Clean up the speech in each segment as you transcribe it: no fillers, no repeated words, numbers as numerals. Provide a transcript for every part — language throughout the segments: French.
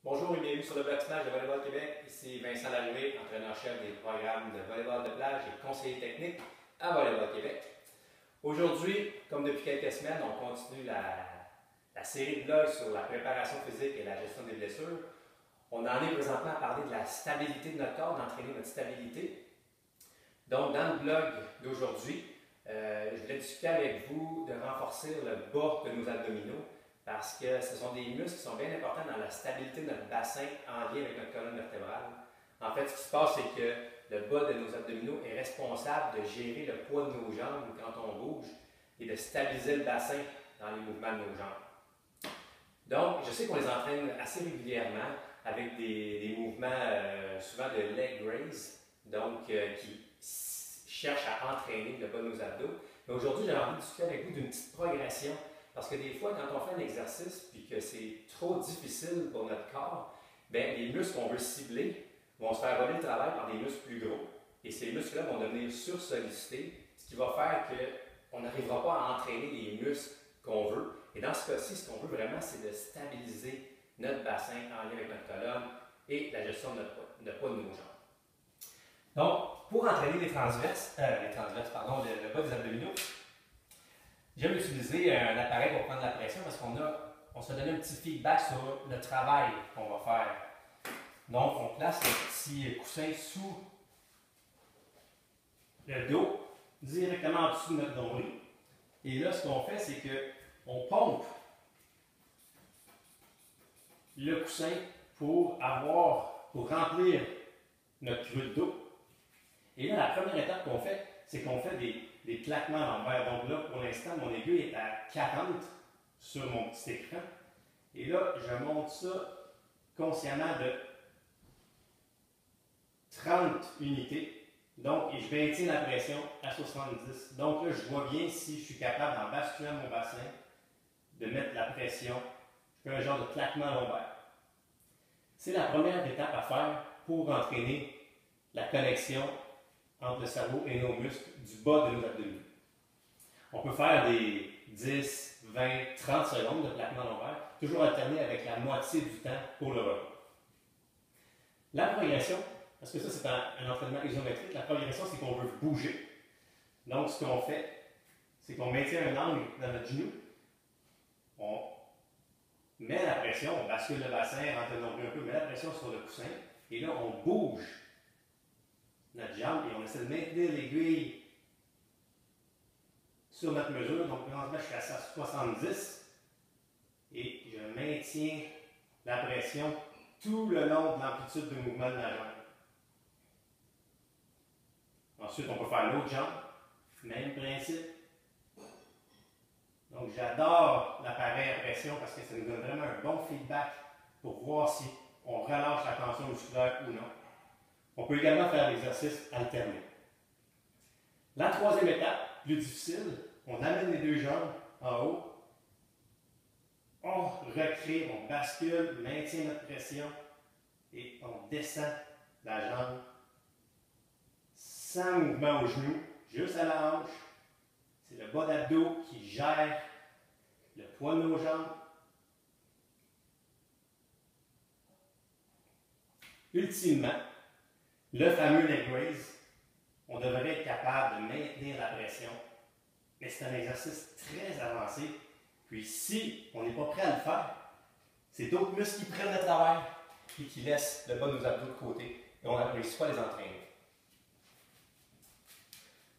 Bonjour et bienvenue sur le blog Smash de Volleyball Québec. Ici Vincent Laroué, entraîneur-chef des programmes de volleyball de plage et conseiller technique à Volleyball Québec. Aujourd'hui, comme depuis quelques semaines, on continue la série de blogs sur la préparation physique et la gestion des blessures. On en est présentement à parler de la stabilité de notre corps, d'entraîner notre stabilité. Donc, dans le blog d'aujourd'hui, je voulais discuter avec vous de renforcer le bas de nos abdominaux, parce que ce sont des muscles qui sont bien importants dans la stabilité de notre bassin en lien avec notre colonne vertébrale. En fait, ce qui se passe, c'est que le bas de nos abdominaux est responsable de gérer le poids de nos jambes quand on bouge et de stabiliser le bassin dans les mouvements de nos jambes. Donc, je sais qu'on les entraîne assez régulièrement avec des mouvements souvent de leg raise, donc qui cherchent à entraîner le bas de nos abdos. Mais aujourd'hui, j'avais envie de discuter avec vous d'une petite progression. Parce que des fois, quand on fait un exercice et que c'est trop difficile pour notre corps, bien, les muscles qu'on veut cibler vont se faire voler le travail par des muscles plus gros. Et ces muscles-là vont devenir sursollicités, ce qui va faire qu'on n'arrivera pas à entraîner les muscles qu'on veut. Et dans ce cas-ci, ce qu'on veut vraiment, c'est de stabiliser notre bassin en lien avec notre colonne et la gestion de notre poids de nos jambes. Donc, pour entraîner le bas des abdominaux, j'aime utiliser un appareil pour prendre la pression parce qu'on se donne un petit feedback sur le travail qu'on va faire. Donc, on place le petit coussin sous le dos, directement en dessous de notre nombril. Et là, ce qu'on fait, c'est qu'on pompe le coussin pour remplir notre creux de dos. Et là, la première étape qu'on fait, c'est qu'on fait des claquements à l'envers. Donc là, pour l'instant, mon aiguille est à 40 sur mon petit écran. Et là, je monte ça consciemment de 30 unités. Donc, et je maintiens la pression à 70. Donc là, je vois bien si je suis capable, en basculant mon bassin, de mettre la pression. Je fais un genre de claquement lombaire. C'est la première étape à faire pour entraîner la connexion entre le cerveau et nos muscles du bas de nos abdominaux. On peut faire des 10, 20, 30 secondes de claquement lombaire, toujours alterner avec la moitié du temps pour le repos. La progression, parce que ça c'est un entraînement isométrique, la progression c'est qu'on veut bouger. Donc ce qu'on fait, c'est qu'on maintient un angle dans notre genou, on met la pression, on bascule le bassin, rentre le nombril un peu, met la pression sur le coussin, et là on bouge notre jambe et on essaie de maintenir l'aiguille sur notre mesure. Donc, présentement, je suis à 70 et je maintiens la pression tout le long de l'amplitude de mouvement de la jambe. Ensuite, on peut faire l'autre jambe, même principe. Donc, j'adore l'appareil à pression parce que ça nous donne vraiment un bon feedback pour voir si on relâche la tension musculaire ou non. On peut également faire l'exercice alterné. La troisième étape, plus difficile, on amène les deux jambes en haut, on recrée, on bascule, maintient notre pression et on descend la jambe sans mouvement au genou, juste à la hanche. C'est le bas d'abdos qui gère le poids de nos jambes. Ultimement, le fameux leg raise, on devrait être capable de maintenir la pression, mais c'est un exercice très avancé. Puis si on n'est pas prêt à le faire, c'est d'autres muscles qui prennent le travail et qui laissent le bas de nos abdos de côté et on ne réussit pas à les entraîner.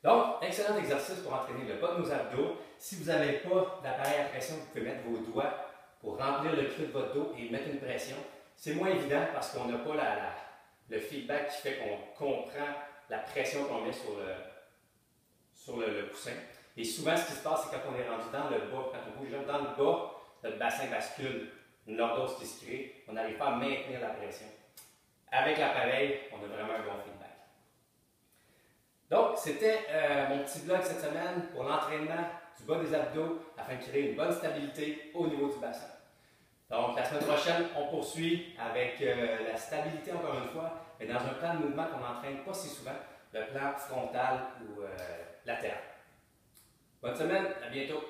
Donc, excellent exercice pour entraîner le bas de nos abdos. Si vous n'avez pas d'appareil à pression, vous pouvez mettre vos doigts pour remplir le creux de votre dos et mettre une pression. C'est moins évident parce qu'on n'a pas le feedback qui fait qu'on comprend la pression qu'on met sur le coussin. Et souvent, ce qui se passe, c'est quand on est rendu dans le bas, quand on bouge dans le bas, notre bassin bascule, une lordose qui se crée, on n'arrive pas à maintenir la pression. Avec l'appareil, on a vraiment un bon feedback. Donc, c'était mon petit blog cette semaine pour l'entraînement du bas des abdos afin de créer une bonne stabilité au niveau du bassin. Donc, la semaine prochaine, on poursuit avec la stabilité encore une fois, mais dans un plan de mouvement qu'on n'entraîne pas si souvent, le plan frontal ou latéral. Bonne semaine, à bientôt!